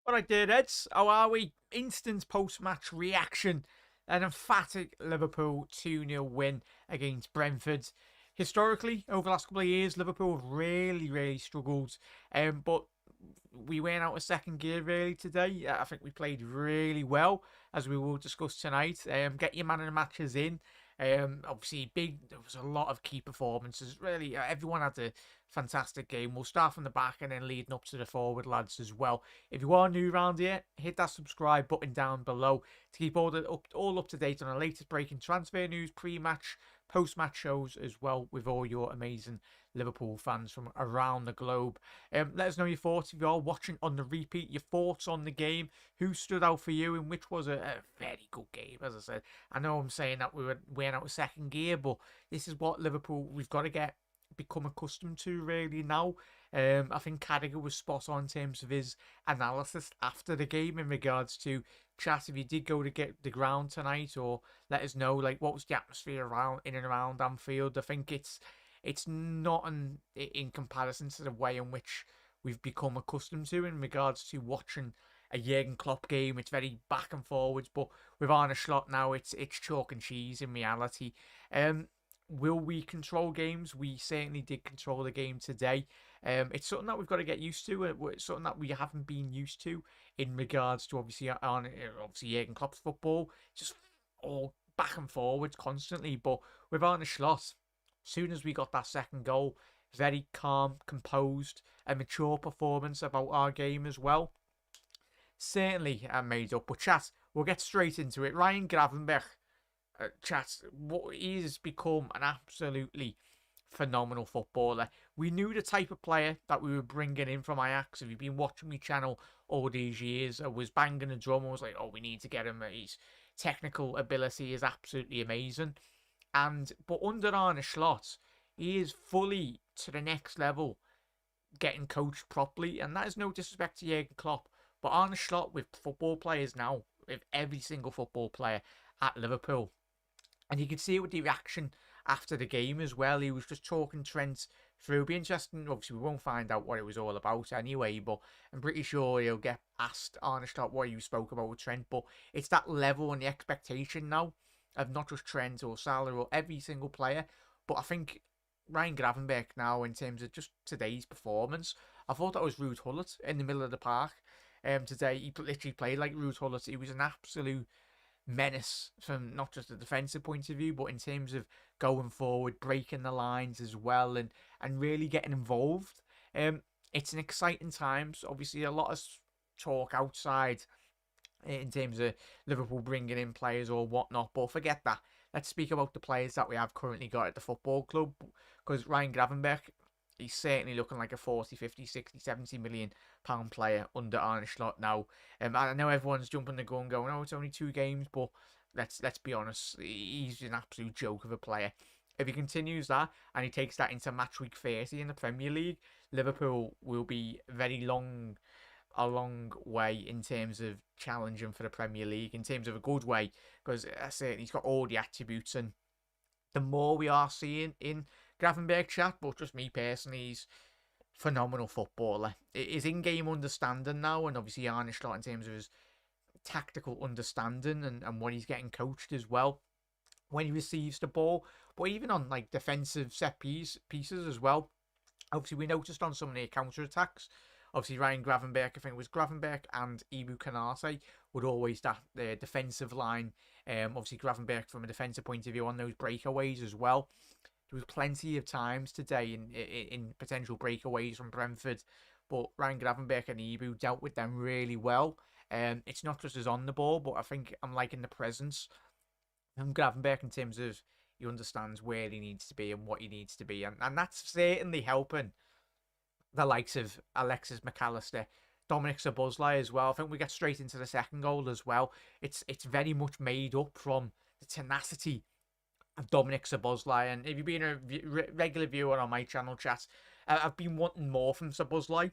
All right, there, Reds. How are we? Instant post-match reaction. An emphatic Liverpool 2-0 win against Brentford. Historically, over the last couple of years, Liverpool have really struggled. But we went out of second gear really today. I think we played really well, as we will discuss tonight. Get your man of the matches in. Obviously, there was a lot of key performances. Really, everyone had a fantastic game. We'll start from the back and then leading up to the forward lads as well. If you are new around here, hit that subscribe button down below to keep all up to date on the latest breaking transfer news, pre-match, post-match shows as well, with all your amazing Liverpool fans from around the globe. Let us know your thoughts if you are watching on the repeat, your thoughts on the game, who stood out for you, and which was a very good game. As I said, I know I'm saying that we went out of second gear, but this is what Liverpool we've got to become accustomed to really now. I think Carragher was spot on in terms of his analysis after the game in regards to chat. If you did go to get the ground tonight, or let us know like what was the atmosphere around in and around Anfield. I think it's not in comparison to the way in which we've become accustomed to in regards to watching a Jurgen Klopp game. It's very back and forwards, but with Arne Slot now, it's chalk and cheese in reality. Will we control games? We certainly did control the game today. It's something that we've got to get used to. It's something that we haven't been used to in regards to obviously Jurgen Klopp's football, just all back and forwards constantly. But with Arne Slot, as soon as we got that second goal, very calm, composed, a mature performance about our game as well. Certainly made up. But chat, we'll get straight into it. Ryan Gravenberch, chat, what he's become an absolutely phenomenal footballer. We knew the type of player that we were bringing in from Ajax. If you've been watching my channel all these years, I was banging the drum. I was like, oh, we need to get him. His technical ability is absolutely amazing. But under Arne Slot, he is fully to the next level, getting coached properly. And that is no disrespect to Jurgen Klopp, but Arne Slot with football players now, with every single football player at Liverpool. And you can see it with the reaction after the game as well. He was just talking Trent through. It'll be interesting. Obviously, we won't find out what it was all about anyway, but I'm pretty sure he'll get asked Arne Slot what you spoke about with Trent. But it's that level and the expectation now of not just Trent or Salah or every single player. But I think Ryan Gravenberch now, in terms of just today's performance, I thought that was Ruud Gullit in the middle of the park. Today, he literally played like Ruud Gullit. He was an absolute menace from not just a defensive point of view, but in terms of going forward, breaking the lines as well, and really getting involved. It's an exciting times. Obviously, a lot of talk outside in terms of Liverpool bringing in players or whatnot, but forget that. Let's speak about the players that we have currently got at the football club, because Ryan Gravenberch, he's certainly looking like a 40, 50, 60, 70 million pound player under Arne Slot now. I know everyone's jumping the gun going, oh, it's only 2 games, but let's be honest, he's an absolute joke of a player. If he continues that and he takes that into match week 30 in the Premier League, Liverpool will be a long way in terms of challenging for the Premier League, in terms of a good way, because I say he's got all the attributes, and the more we are seeing in Gravenberch chat, but just me personally, he's phenomenal footballer. His in-game understanding now, and obviously Arne Slot in terms of his tactical understanding and what he's getting coached as well when he receives the ball, but even on like defensive pieces as well. Obviously, we noticed on some of the counter attacks. Obviously, Ryan Gravenberch, I think it was Gravenberch and Ibu Kanate would always that defensive line. Obviously, Gravenberch from a defensive point of view on those breakaways as well. There was plenty of times today in potential breakaways from Brentford, but Ryan Gravenberch and Ibu dealt with them really well. It's not just as on the ball, but I think I'm liking the presence of Gravenberch in terms of he understands where he needs to be and what he needs to be, and that's certainly helping the likes of Alexis McAllister, Dominic Szoboszlai as well. I think we get straight into the second goal as well. It's very much made up from the tenacity of Dominic Szoboszlai. And if you've been a regular viewer on my channel, chat, I've been wanting more from Szoboszlai.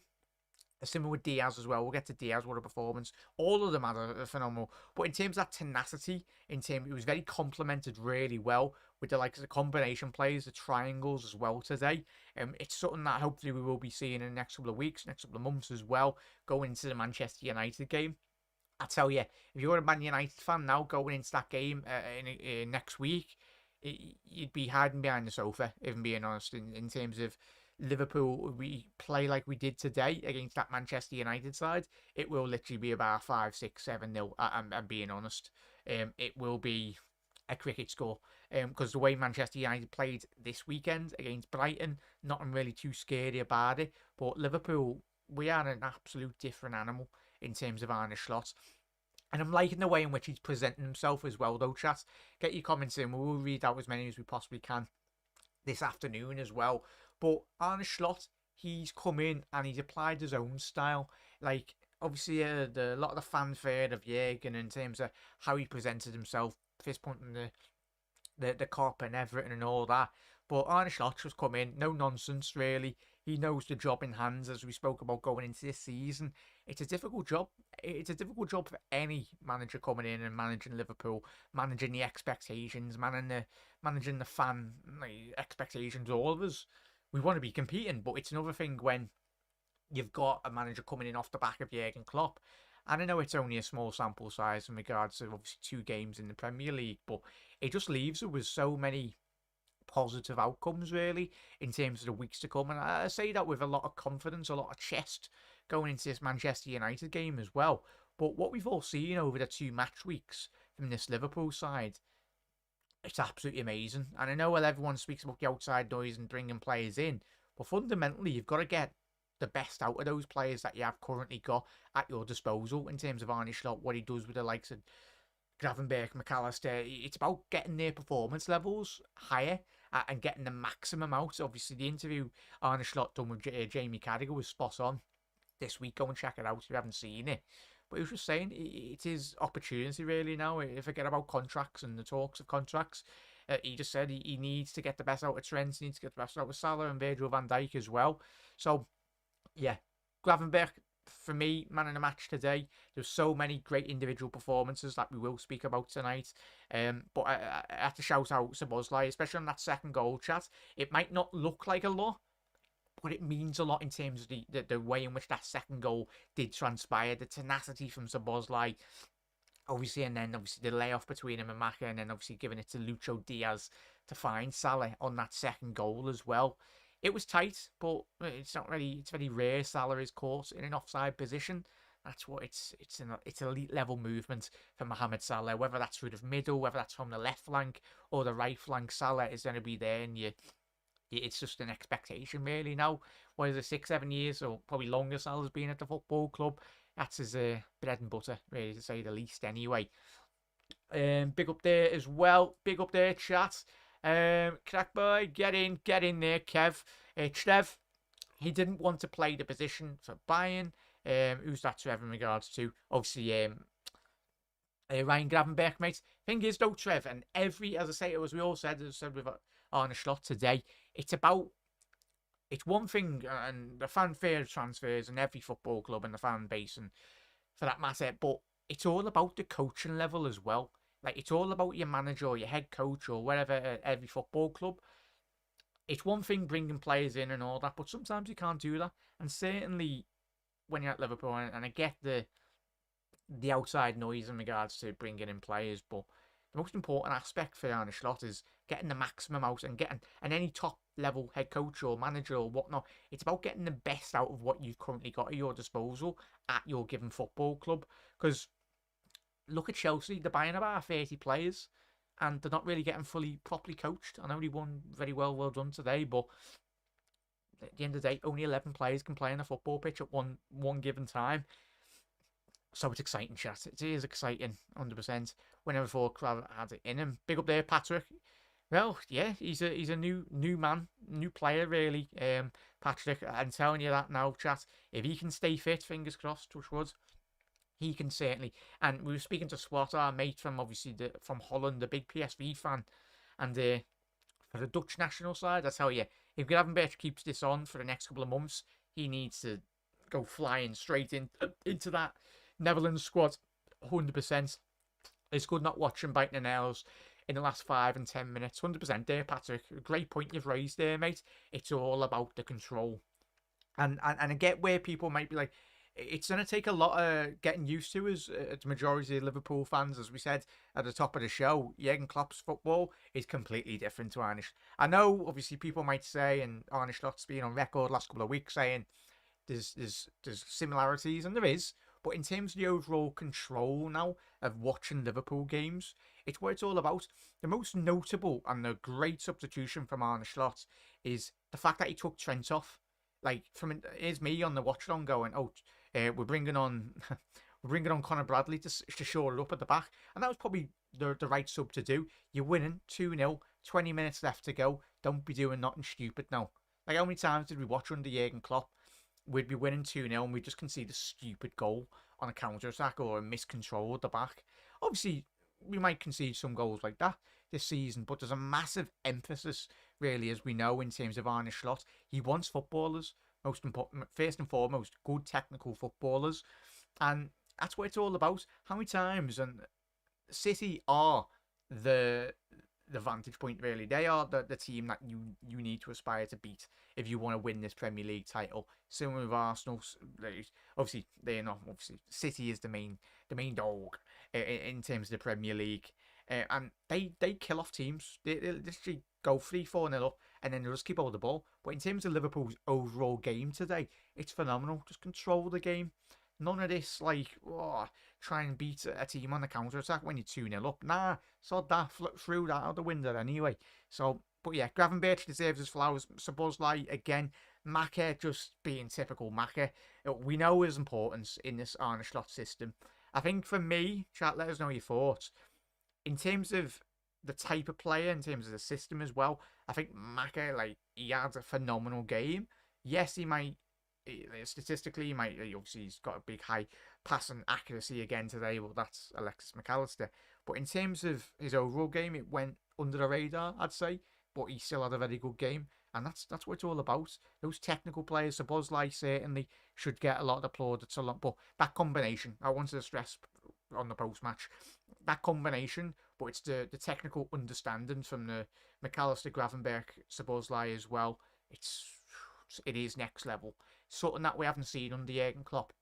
Similar with Diaz as well. We'll get to Diaz, what a performance. All of them had a phenomenal. But in terms of that tenacity, it was very complemented really well with the likes of the combination plays, the triangles as well today. It's something that hopefully we will be seeing in the next couple of weeks, next couple of months as well, going into the Manchester United game. I tell you, if you're a Man United fan now going into that game next week, you'd be hiding behind the sofa, if I'm being honest, in terms of Liverpool. We play like we did today against that Manchester United side. It will literally be about 5, 6, 7-0. I'm being honest. It will be a cricket score. Because the way Manchester United played this weekend against Brighton, nothing really too scary about it. But Liverpool, we are an absolute different animal in terms of Arne Slot. And I'm liking the way in which he's presenting himself as well, though, chat. Get your comments in. We'll read out as many as we possibly can this afternoon as well. But Arne Slot, he's come in and he's applied his own style. Like, obviously, a lot of the fanfare of Jurgen in terms of how he presented himself, fist pumping the cop and Everton and all that. But Arne Slot just come in, no nonsense really. He knows the job in hand, as we spoke about going into this season. It's a difficult job. It's a difficult job for any manager coming in and managing Liverpool, managing the expectations, managing the fan expectations. All of us, we want to be competing, but it's another thing when you've got a manager coming in off the back of Jurgen Klopp. And I know it's only a small sample size in regards to obviously 2 games in the Premier League, but it just leaves it with so many positive outcomes really in terms of the weeks to come. And I say that with a lot of confidence, a lot of chest going into this Manchester United game as well. But what we've all seen over the 2 match weeks from this Liverpool side, it's absolutely amazing. And I know everyone speaks about the outside noise and bringing players in, but fundamentally you've got to get the best out of those players that you have currently got at your disposal in terms of Arne Slot, what he does with the likes of Gravenberch, McAllister. It's about getting their performance levels higher and getting the maximum out. Obviously, the interview Arne Slot done with Jamie Carragher was spot on this week. Go and check it out if you haven't seen it. But he was just saying it is opportunity really now. Forget about contracts and the talks of contracts. He just said he needs to get the best out of Trent. He needs to get the best out of Salah and Virgil van Dijk as well. So, yeah, Gravenberch, for me, man of the match today. There's so many great individual performances that we will speak about tonight. But I have to shout out Szoboszlai, especially on that second goal, chat. It might not look like a lot, but it means a lot in terms of the way in which that second goal did transpire. The tenacity from Szoboszlai, obviously, and then obviously the layoff between him and Maka, and then obviously giving it to Lucho Diaz to find Salah on that second goal as well. It was tight, but it's not really. It's very rare Salah is caught in an offside position. That's what it's elite level movement for Mohamed Salah. Whether that's through the middle, whether that's from the left flank or the right flank, Salah is going to be there, and it's just an expectation really now. What is it, 6, 7 years or probably longer Salah's been at the football club. That's his bread and butter, really, to say the least. Anyway, big up there as well. Big up there, chat. Crack boy, get in there, Kev. Trev, he didn't want to play the position for Bayern. Who's that Trev in regards to? Obviously, Ryan Gravenberch, mate. Thing is, though, Trev, and as I say, as we all said, with Arne Slot today, it's one thing, and the fanfare transfers in every football club and the fan base, and for that matter, but it's all about the coaching level as well. Like, it's all about your manager or your head coach or whatever at every football club. It's one thing bringing players in and all that, but sometimes you can't do that. And certainly when you're at Liverpool, and I get the outside noise in regards to bringing in players, but the most important aspect for Arne Slot is getting the maximum out and any top level head coach or manager or whatnot. It's about getting the best out of what you've currently got at your disposal at your given football club. Because look at Chelsea, they're buying about 30 players and they're not really getting properly coached. I know they won very well done today, but at the end of the day, only 11 players can play on a football pitch at one given time. So it's exciting, chat. It is exciting, 100%. Whenever thought Crab had it in him. Big up there, Patrick. Well, yeah, he's a new man, new player, really. Patrick, I'm telling you that now, chat. If he can stay fit, fingers crossed, touch wood, he can certainly. And we were speaking to Swat, our mate from from Holland, a big PSV fan, and for the Dutch national side, I tell you, if Gravenberch keeps this on for the next couple of months, he needs to go flying straight into that Netherlands squad. 100%. It's good not watching biting the nails in the last 5 and 10 minutes. 100% there, Patrick. Great point you've raised there, mate. It's all about the control. And I get where people might be like, it's going to take a lot of getting used to as the majority of Liverpool fans. As we said at the top of the show, Jurgen Klopp's football is completely different to Arne. I know, obviously, people might say, and Arne Slot's been on record last couple of weeks saying there's similarities, and there is. But in terms of the overall control now of watching Liverpool games, it's what it's all about. The most notable and the great substitution from Arne Slot is the fact that he took Trent off. Like, here's me on the watch along going, we're bringing on Conor Bradley to shore it up at the back, and that was probably the right sub to do. You're winning 2-0, 20 minutes left to go. Don't be doing nothing stupid now. Like, how many times did we watch under Jurgen Klopp? We'd be winning 2-0 and we'd just concede a stupid goal on a counter-attack or a miscontrol at the back. Obviously, we might concede some goals like that this season, but there's a massive emphasis, really, as we know, in terms of Arne Slot. He wants footballers, first and foremost, good technical footballers, and that's what it's all about. How many times, and City are the vantage point, really. They are the team that you need to aspire to beat if you want to win this Premier League title. Similar with Arsenal, obviously they're not. Obviously, City is the main dog in terms of the Premier League, and they kill off teams. They literally go 3-4-0 up, and then they just keep hold of the ball. But in terms of Liverpool's overall game today, it's phenomenal. Just control the game. None of this, like, try and beat a team on the counter-attack when you're 2-0 up. Nah, sod that, threw that out the window anyway. So, but yeah, Gravenberch deserves his flowers. Szoboszlai, again, Maka just being typical Maka. We know his importance in this Arne Slot system. I think for me, chat, let us know your thoughts. In terms of the type of player, in terms of the system as well, I think Maka, like, he had a phenomenal game. Yes, he might... Statistically, obviously he's got a big high passing accuracy again today. Well, that's Alexis McAllister. But in terms of his overall game, it went under the radar, I'd say. But he still had a very good game, and that's what it's all about. Those technical players, Szoboszlai certainly should get a lot of applaud. But that combination, I wanted to stress on the post match, that combination. But it's the technical understanding from the McAllister, Gravenberch, Szoboszlai as well. It is next level. Something that we haven't seen under Jurgen Klopp.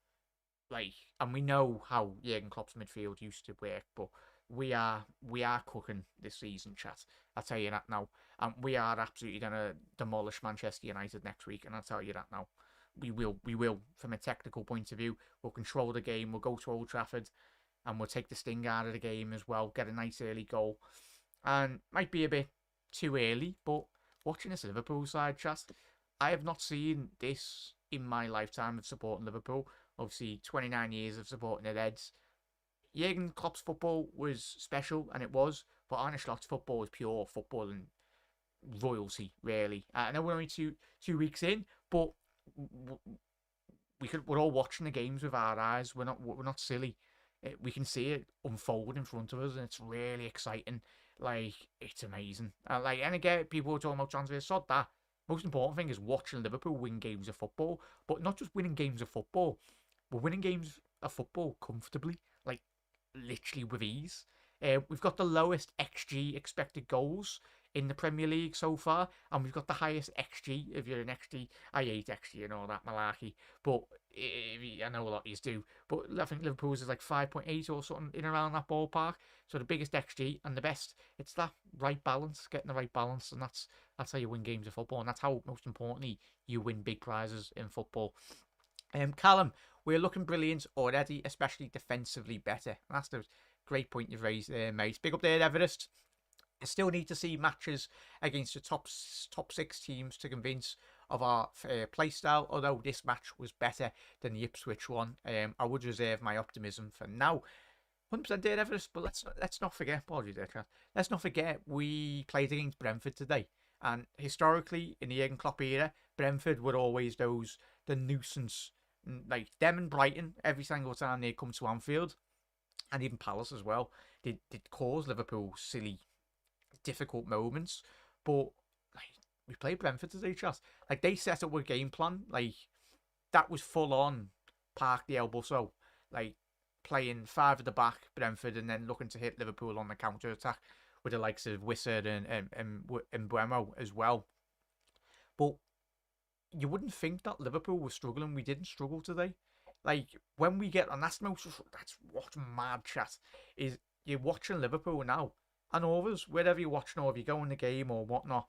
Like, and we know how Jurgen Klopp's midfield used to work, but we are cooking this season, chat. I'll tell you that now. And we are absolutely gonna demolish Manchester United next week, and I'll tell you that now. We will, from a technical point of view. We'll control the game, we'll go to Old Trafford, and we'll take the sting out of the game as well, get a nice early goal. And might be a bit too early, but watching this Liverpool side, chat, I have not seen this in my lifetime of supporting Liverpool. Obviously, 29 years of supporting the Reds. Jurgen Klopp's football was special, and it was, but Arne Slot's football was pure football and royalty, really. I know we're only two weeks in, but we're all watching the games with our eyes. We're not silly. We can see it unfold in front of us, and it's really exciting. Like, it's amazing. And again, people are talking about transfers. Sod that. Most important thing is watching Liverpool win games of football, but not just winning games of football. We're winning games of football comfortably, like literally with ease. We've got the lowest XG expected goals in the Premier League so far, and we've got the highest XG. If you're an XG, I hate XG and all that malarkey, but I know a lot of you do. But I think Liverpool's is like 5.8 or something in around that ballpark. So the biggest XG and the best. It's that right balance, getting the right balance, and that's how you win games of football, and that's how, most importantly, you win big prizes in football. Callum, we're looking brilliant already, especially defensively better. And that's the great point you've raised there, mate. Big up there, Everest. I still need to see matches against the top 6 teams to convince of our play style, although this match was better than the Ipswich one. I would reserve my optimism for now. 100% there, Everest, but let's not forget, apologies there, Chad. Let's not forget we played against Brentford today. And historically, in the Jurgen Klopp era, Brentford were always the nuisance. Like them and Brighton, every single time they come to Anfield, and even Palace as well, did cause Liverpool silly, difficult moments. But like, we played Brentford today, chat. Like, they set up a game plan, like, that was full on park the elbow, so like playing five at the back, Brentford, and then looking to hit Liverpool on the counter attack with the likes of Wissard and Buemo as well. But you wouldn't think that Liverpool was struggling. We didn't struggle today. Like when we get, and that's what's mad chat is you're watching Liverpool now, and others, wherever you're watching or if you go in the game or whatnot,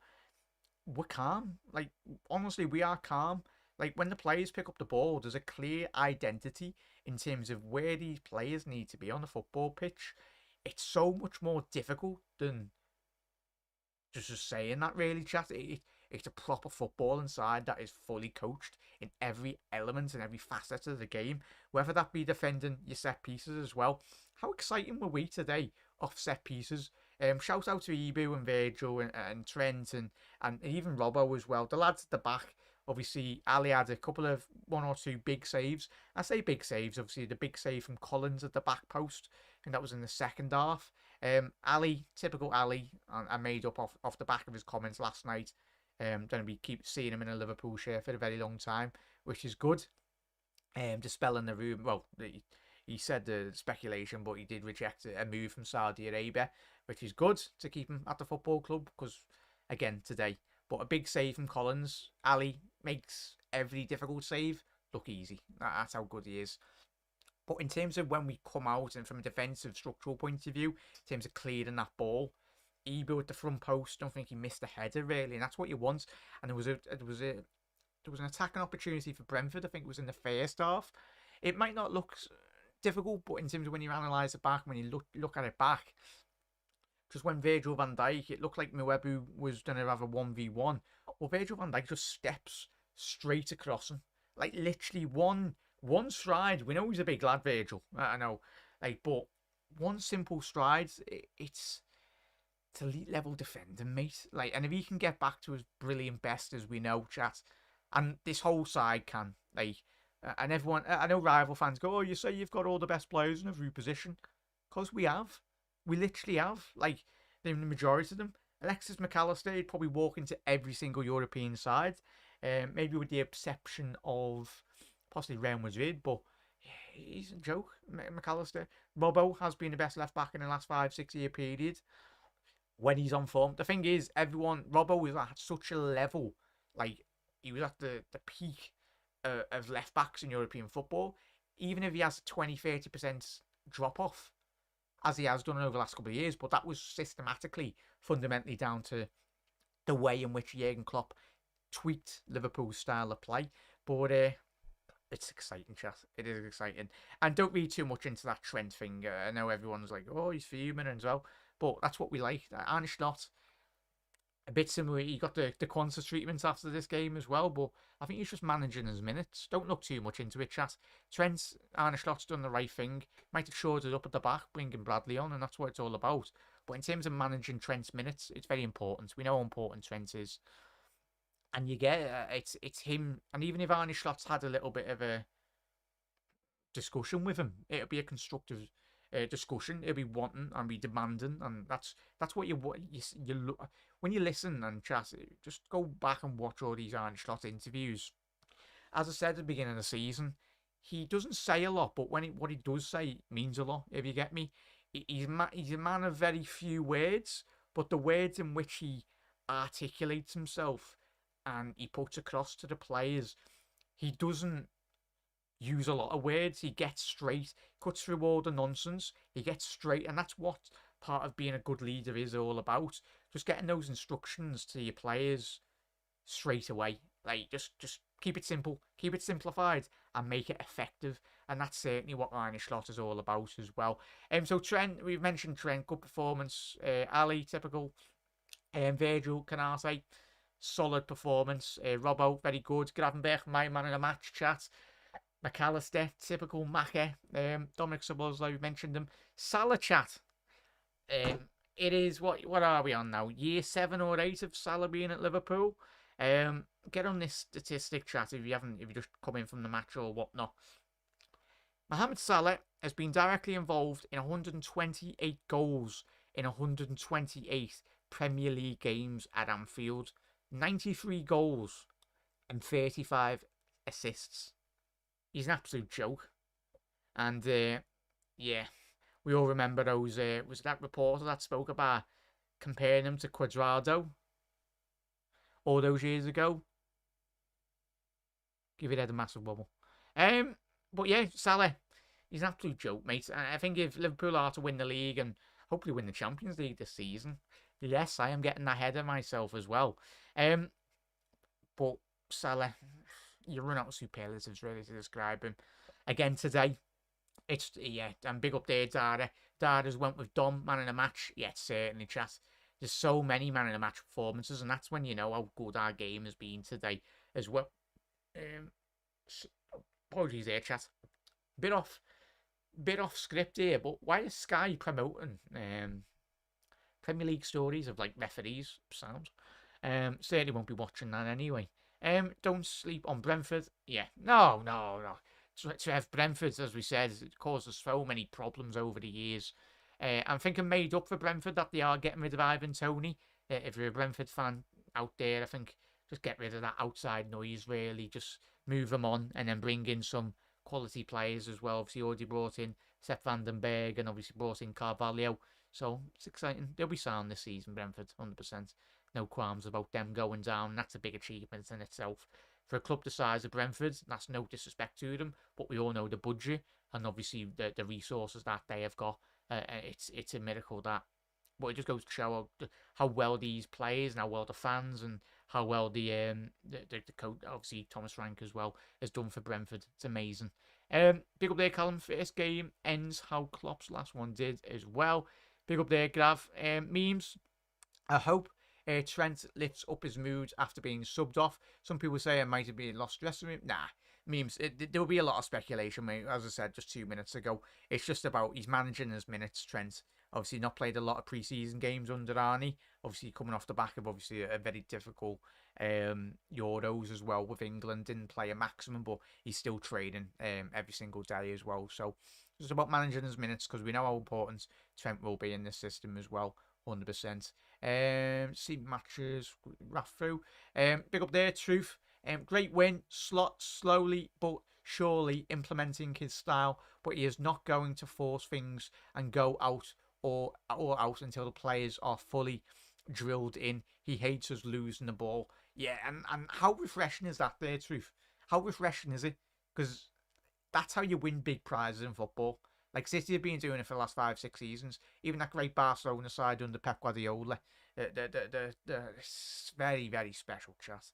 we're calm. Like honestly, we are calm. Like when the players pick up the ball, there's a clear identity in terms of where these players need to be on the football pitch. It's so much more difficult than just saying that, really, chat. It's a proper footballing side that is fully coached in every element and every facet of the game, whether that be defending your set pieces as well. How exciting were we today off set pieces? Shout out to Ibu and Virgil and Trent and even Robbo as well. The lads at the back. Obviously, Ali had a couple of one or two big saves. I say big saves, obviously the big save from Collins at the back post. I think that was in the second half. Ali, typical Ali, I made up off the back of his comments last night. Going to be keep seeing him in a Liverpool shirt for a very long time, which is good. Dispelling the room. Well, he said the speculation, but he did reject a move from Saudi Arabia, which is good to keep him at the football club because, again, today. But a big save from Collins. Ali makes every difficult save look easy. That's how good he is. But in terms of when we come out and from a defensive structural point of view, in terms of clearing that ball, Ibu at the front post, don't think he missed a header really, and that's what you want. And there was an attacking opportunity for Brentford. I think it was in the first half. It might not look difficult, but in terms of when you analyse it back, when you look at it back, just when Virgil van Dijk, it looked like Mwebu was going to have a 1v1. Well, Virgil van Dijk just steps straight across him. Like, literally one stride. We know he's a big lad, Virgil. I know. Like, but one simple stride, it's elite level defending, mate. Like, and if he can get back to his brilliant best, as we know, chat, and this whole side can, like, and everyone, I know rival fans go, oh, you say you've got all the best players in every position. Because we have. We literally have. Like, the majority of them. Alexis McAllister, he'd probably walk into every single European side. Maybe with the exception of possibly Real Madrid, but he's a joke, McAllister. Robbo has been the best left back in the last 5-6 year period when he's on form. The thing is, Robbo was at such a level, like, he was at the peak of left backs in European football. Even if he has a 20-30% drop off, as he has done over the last couple of years, but that was systematically, fundamentally down to the way in which Jurgen Klopp tweaked Liverpool's style of play. But it's exciting, chat. It is exciting. And don't read too much into that Trent thing. I know everyone's like, oh, he's fuming as well. But that's what we like. Arne Slot, a bit similar. He got the Quanta treatment after this game as well, but I think he's just managing his minutes. Don't look too much into it, chat. Trent, Arne Slot's done the right thing. Might have shored it up at the back, bringing Bradley on, and that's what it's all about. But in terms of managing Trent's minutes, it's very important. We know how important Trent is. And you get it's him. And even if Arne Slot's had a little bit of a discussion with him, it'll be a constructive discussion. It'll be wanting and be demanding, and that's what you look when you listen and chat. Just go back and watch all these Arne Slot interviews. As I said at the beginning of the season, he doesn't say a lot, but what he does say means a lot. If you get me, he's a man of very few words, but the words in which he articulates himself and he puts across to the players, he doesn't use a lot of words. He gets straight, cuts through all the nonsense. He gets straight, and that's what part of being a good leader is all about. Just getting those instructions to your players straight away. Like, just keep it simple, keep it simplified, and make it effective. And that's certainly what Arne Slot is all about as well. So Trent, we've mentioned Trent, good performance. Ali, typical. Virgil, Canate, solid performance. Robbo, very good. Gravenberch, my man in the match, chat. McAllister, typical Macca. Dominic Szoboszlai, we mentioned them. Salah, chat. It is, what are we on now? Year 7 or 8 of Salah being at Liverpool. Get on this statistic, chat, if you just come in from the match or whatnot. Mohamed Salah has been directly involved in 128 goals in 128 Premier League games at Anfield. 93 goals and 35 assists. He's an absolute joke. And yeah, we all remember those. Was that reporter that spoke about comparing him to Quadrado all those years ago? Give it a massive bubble. Um, but yeah, Salah, he's an absolute joke, mate. I think if Liverpool are to win the league and hopefully win the Champions League this season, yes, I am getting ahead of myself as well. Um, but Salah, you run out of superlatives really to describe him. Again today, it's yeah, and big up there, Dada. Dada's went with Dom, man in the match. Yeah, certainly, chat. There's so many man in the match performances, and that's when you know how good our game has been today as well. Um, apologies there, chat. Bit off, bit off script here, but why is Sky promoting Premier League stories of like referees? Sounds. Certainly won't be watching that anyway. Don't sleep on Brentford. Yeah, no. To have Brentford, as we said, it causes so many problems over the years. I'm thinking made up for Brentford that they are getting rid of Ivan Toney. If you're a Brentford fan out there, I think just get rid of that outside noise, really. Just move them on and then bring in some quality players as well. Obviously, already brought in Seth Vandenberg and obviously brought in Carvalho. So it's exciting. They'll be sound this season, Brentford, 100%. No qualms about them going down. That's a big achievement in itself. For a club the size of Brentford, that's no disrespect to them, but we all know the budget and obviously the resources that they have got. It's a miracle that. But it just goes to show how well these players and how well the fans and how well the coach, obviously Thomas Frank as well, has done for Brentford. It's amazing. Big up there, Callum. First game ends how Klopp's last one did as well. Big up there, Grav. Memes. I hope Trent lifts up his mood after being subbed off. Some people say it might have been lost dressing room. Nah, memes. There will be a lot of speculation, mate. As I said just 2 minutes ago, it's just about he's managing his minutes. Trent obviously not played a lot of preseason games under Arnie. Obviously coming off the back of obviously a very difficult Euros as well with England. Didn't play a maximum, but he's still training every single day as well. So it's just about managing his minutes because we know how important Trent will be in this system as well. 100%. See matches, rough through. Big up there, Truth. Great win. Slowly but surely implementing his style, but he is not going to force things and go out or out until the players are fully drilled in. He hates us losing the ball. Yeah, and how refreshing is that there, Truth? How refreshing is it? Because that's how you win big prizes in football. Like City have been doing it for the last 5-6 seasons. Even that great Barcelona side under Pep Guardiola. It's very, very special, chat.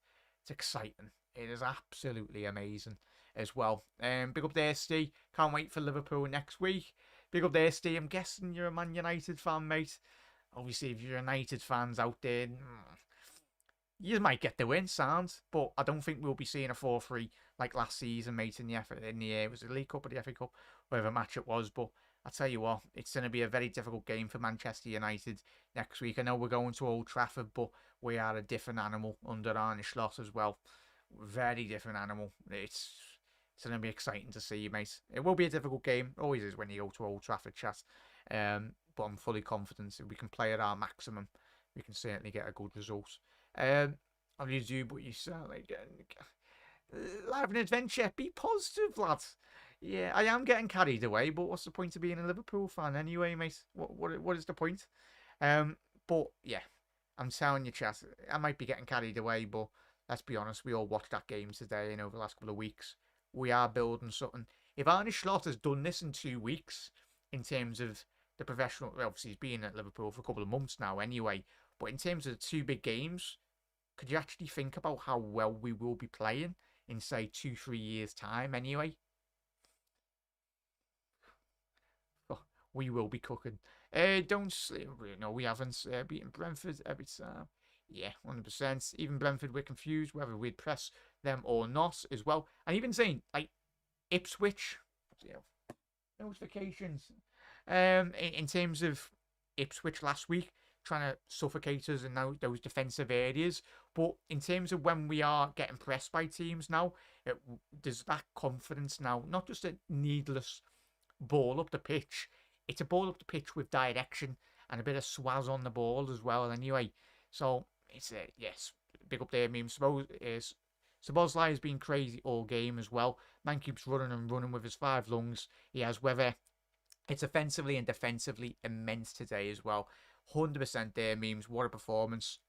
It's exciting. It is absolutely amazing as well. Big up there, Steve. Can't wait for Liverpool next week. Big up there, Steve. I'm guessing you're a Man United fan, mate. Obviously, if you're United fans out there, you might get the win, sounds, but I don't think we'll be seeing a 4-3 like last season, mate, in the it was the League Cup or the FA Cup, whatever match it was. But I tell you what, it's going to be a very difficult game for Manchester United next week. I know we're going to Old Trafford, but we are a different animal under Arne Slot as well. Very different animal. It's going to be exciting to see, mate. It will be a difficult game. Always is when you go to Old Trafford, chat. But I'm fully confident if we can play at our maximum, we can certainly get a good result. I'll use you, but you sound like life and adventure. Be positive, lads. Yeah, I am getting carried away, but what's the point of being a Liverpool fan anyway, mate? What is the point? But yeah, I'm telling you, chat. I might be getting carried away, but let's be honest. We all watched that game today and over the last couple of weeks. We are building something. If Arne Slot has done this in 2 weeks, in terms of the professional, obviously he's been at Liverpool for a couple of months now anyway. But in terms of the 2 big games, could you actually think about how well we will be playing in, say, 2-3 years' time anyway? Oh, we will be cooking. Don't sleep. No, we haven't beaten Brentford every time. Yeah, 100%. Even Brentford, we're confused whether we'd press them or not as well. And even saying, like, Ipswich, notifications. In terms of Ipswich last week, trying to suffocate us in those defensive areas. But in terms of when we are getting pressed by teams now, there's that confidence now. Not just a needless ball up the pitch. It's a ball up the pitch with direction and a bit of swaz on the ball as well anyway. So, it's yes, big up there, meme. Szoboszlai has been crazy all game as well. Man keeps running and running with his 5 lungs. He has whether it's offensively and defensively immense today as well. 100% there, memes. What a performance.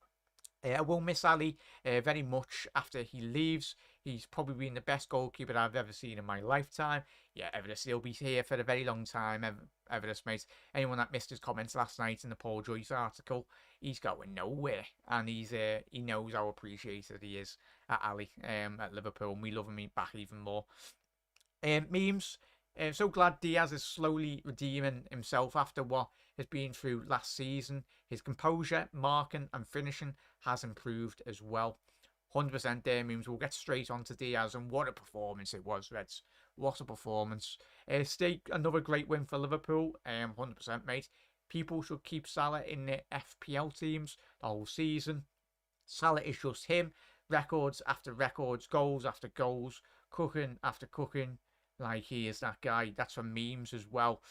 I will miss Ali very much after he leaves. He's probably been the best goalkeeper I've ever seen in my lifetime. Yeah, Everest, he'll be here for a very long time. Everest, mate. Anyone that missed his comments last night in the Paul Joyce article, he's going nowhere. And he knows how appreciated he is at Ali at Liverpool. And we love him back even more. Memes. So glad Diaz is slowly redeeming himself after what has been through last season. His composure, marking and finishing has improved as well. 100% there, memes. We'll get straight on to Diaz, and what a performance it was, Reds. What a performance. Another great win for Liverpool. 100%, mate. People should keep Salah in their FPL teams the whole season. Salah is just him. Records after records, goals after goals, cooking after cooking. Like, he is that guy. That's for memes as well.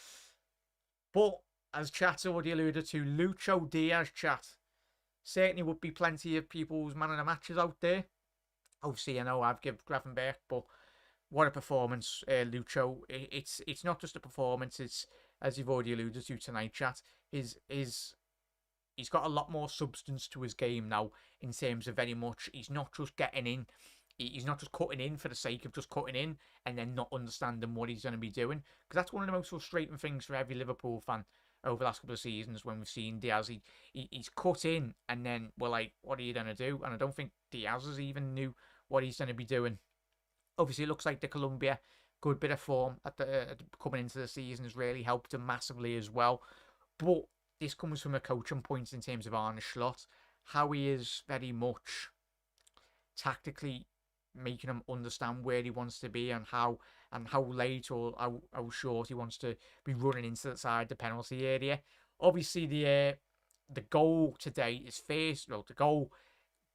But, as chat's already alluded to, Lucho Diaz, chat. Certainly would be plenty of people's man of the matches out there. Obviously, I know I've given Gravenberch, but what a performance, Lucho. It's not just a performance, it's, as you've already alluded to tonight, chat, he's got a lot more substance to his game now, in terms of very much, he's not just getting in. He's not just cutting in for the sake of just cutting in and then not understanding what he's going to be doing. Because that's one of the most frustrating things for every Liverpool fan over the last couple of seasons when we've seen Diaz. He's cut in and then we're like, what are you going to do? And I don't think Diaz has even knew what he's going to be doing. Obviously, it looks like the Colombia, good bit of form coming into the season has really helped him massively as well. But this comes from a coaching point in terms of Arne Slot. How he is very much tactically making him understand where he wants to be and how late or how short he wants to be running into the side the penalty area. Obviously, the goal today is first. Well, the goal,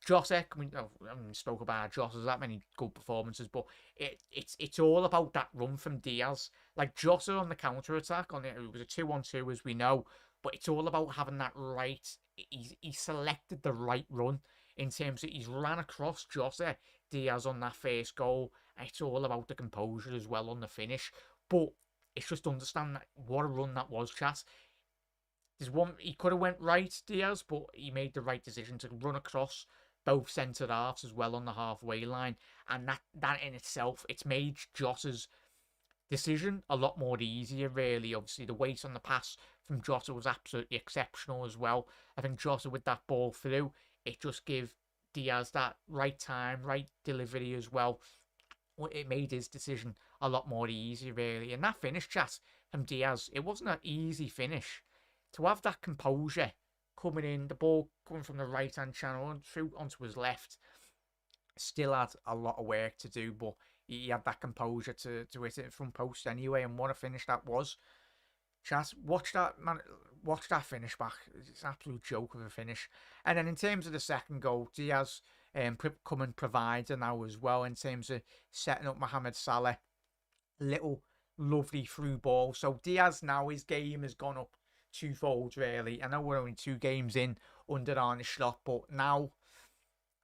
Jota. I haven't spoke about Jota's that many good performances, but it's all about that run from Diaz. Like Jota on the counter attack, it was a 2-on-2 as we know, but it's all about having that right. He selected the right run in terms of he's ran across Jota Diaz on that first goal. It's all about the composure as well on the finish. But it's just understand that what a run that was, chat. There's one he could have went right, Diaz, but he made the right decision to run across both centre halves as well on the halfway line, and that in itself, it's made Jota's decision a lot more easier. Really, obviously the weight on the pass from Jota was absolutely exceptional as well. I think Jota with that ball through, it just gave Diaz that right time, right delivery as well. It made his decision a lot more easy, really. And that finish, chat, from Diaz, it wasn't an easy finish. To have that composure coming in, the ball coming from the right-hand channel and through onto his left, still had a lot of work to do, but he had that composure to hit it front post anyway, and what a finish that was. Chat, watch that, man. Watch that finish back. It's an absolute joke of a finish. And then in terms of the second goal, Diaz coming provider now as well in terms of setting up Mohamed Salah. Little lovely through ball. So Diaz now, his game has gone up twofold, really. I know we're only 2 games in under Arne Slot, but now,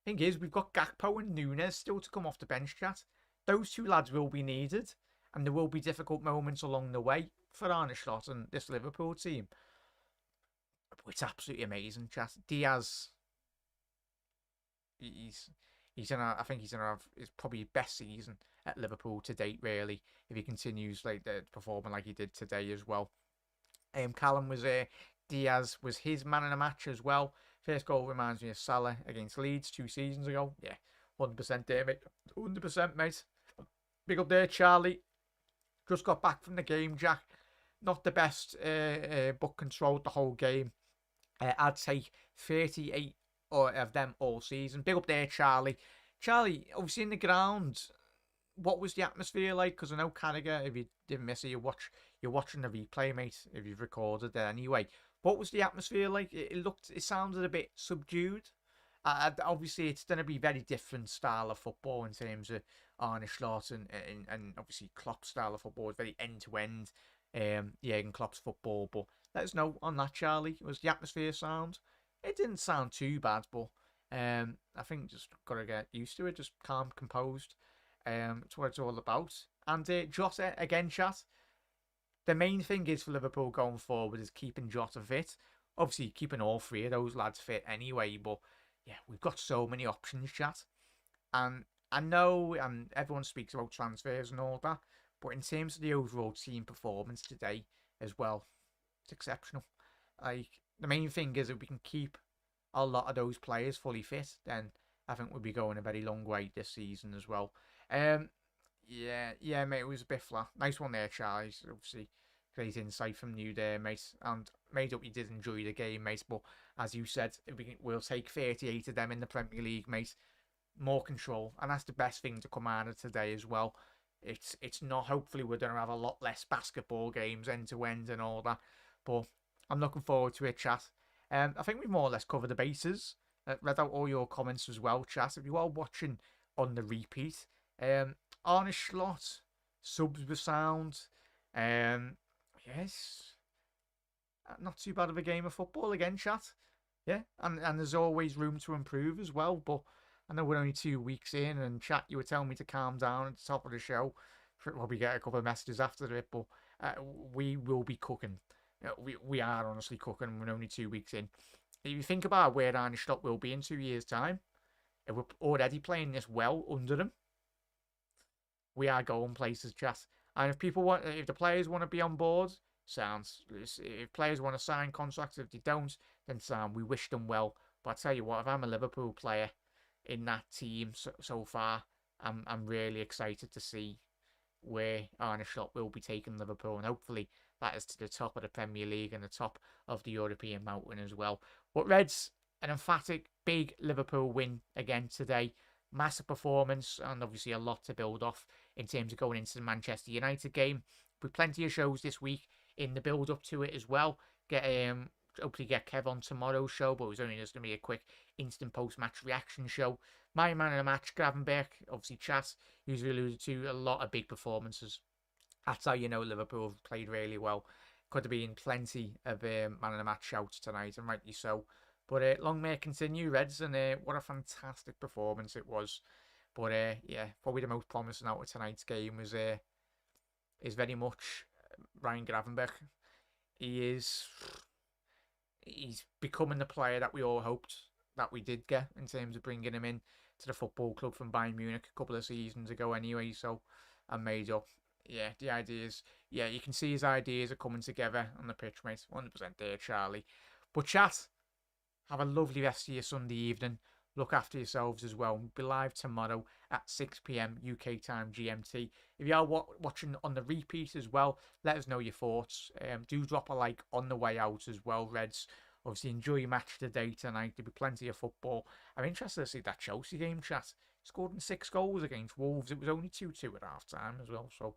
thing is, we've got Gakpo and Núñez still to come off the bench, chat. Those 2 lads will be needed, and there will be difficult moments along the way for Arne Slot and this Liverpool team. But it's absolutely amazing, chat. Diaz, he's I think he's gonna have his probably best season at Liverpool to date, really, if he continues like performing like he did today as well. Callum was Diaz was his man in the match as well. First goal reminds me of Salah against Leeds 2 seasons ago. Yeah, 100% there, mate. 100%, mate. Big up there, Charlie. Just got back from the game, Jack. Not the best, but controlled the whole game. I'd say 38 of them all season. Big up there, Charlie. Charlie, obviously in the ground, what was the atmosphere like? Because I know Carragher, if you didn't miss it, you're watching the replay, mate, if you've recorded it anyway. What was the atmosphere like? It sounded a bit subdued. Obviously, it's going to be very different style of football in terms of Arne Slot and obviously Klopp's style of football is very end-to-end. In Klopp's football, but let us know on that, Charlie. Was the atmosphere sound? It didn't sound too bad, but I think just got to get used to it, just calm, composed. It's what it's all about. And Jota, again, chat. The main thing is for Liverpool going forward is keeping Jota fit. Obviously, keeping all three of those lads fit anyway, but yeah, we've got so many options, chat. And I know everyone speaks about transfers and all that, but in terms of the overall team performance today as well, it's exceptional. Like, the main thing is if we can keep a lot of those players fully fit, then I think we'll be going a very long way this season as well. Um, yeah, mate, it was a bit flat. Nice one there, Charlie. Obviously, great insight from you there, mate. And made up you did enjoy the game, mate. But as you said, we'll take 38 of them in the Premier League, mate. More control, and that's the best thing to come out of today as well. It's not. Hopefully, we're going to have a lot less basketball games end to end and all that. But I'm looking forward to it, chat. I think we more or less covered the bases. Read out all your comments as well, chat. If you are watching on the repeat, Arne Slot, subs were sound. Yes, not too bad of a game of football again, chat. Yeah, and there's always room to improve as well. But I know we're only 2 weeks in, and chat, you were telling me to calm down at the top of the show. Probably get a couple of messages after it, but we will be cooking. We are honestly cooking. We're only 2 weeks in. If you think about where Arne Slot will be in 2 years' time, if we're already playing this well under him, we are going places, chat. And if the players want to be on board, sounds. If players want to sign contracts, if they don't, then Sam, we wish them well. But I tell you what, if I'm a Liverpool player in that team so far, I'm really excited to see where Arne Slot will be taking Liverpool, and hopefully that is to the top of the Premier League and the top of the European mountain as well. But Reds, an emphatic big Liverpool win again today. Massive performance, and obviously a lot to build off in terms of going into the Manchester United game. With plenty of shows this week in the build up to it as well. Hopefully get Kev on tomorrow's show, but it was only just going to be a quick instant post-match reaction show. My man of the match, Gravenberch, obviously chat, who's alluded to a lot of big performances. That's how you know Liverpool have played really well. Could have been plenty of man of the match shouts tonight, and rightly so. But long may it continue, Reds, and what a fantastic performance it was. But yeah, probably the most promising out of tonight's game was is very much Ryan Gravenberch. He's becoming the player that we all hoped that we did get in terms of bringing him in to the football club from Bayern Munich a couple of seasons ago anyway. So I'm made up. Yeah, the ideas. Yeah, you can see his ideas are coming together on the pitch, mate. 100% there, Charlie. But chat, have a lovely rest of your Sunday evening. Look after yourselves as well. We'll be live tomorrow at 6 p.m. UK time GMT. If you are watching on the repeat as well, let us know your thoughts. Do drop a like on the way out as well, Reds. Obviously, enjoy your match today tonight. There'll be plenty of football. I'm interested to see that Chelsea game, chat. Scored in 6 goals against Wolves. It was only 2-2 at half time as well. So,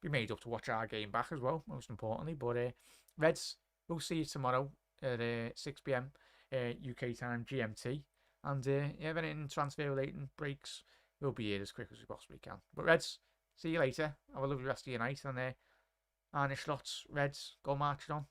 be made up to watch our game back as well, most importantly. But Reds, we'll see you tomorrow at 6 p.m. UK time GMT. And if anything transfer related breaks, we'll be here as quick as we possibly can. But Reds, see you later. Have a lovely rest of your night. And Arne Slot's Reds, go marching on.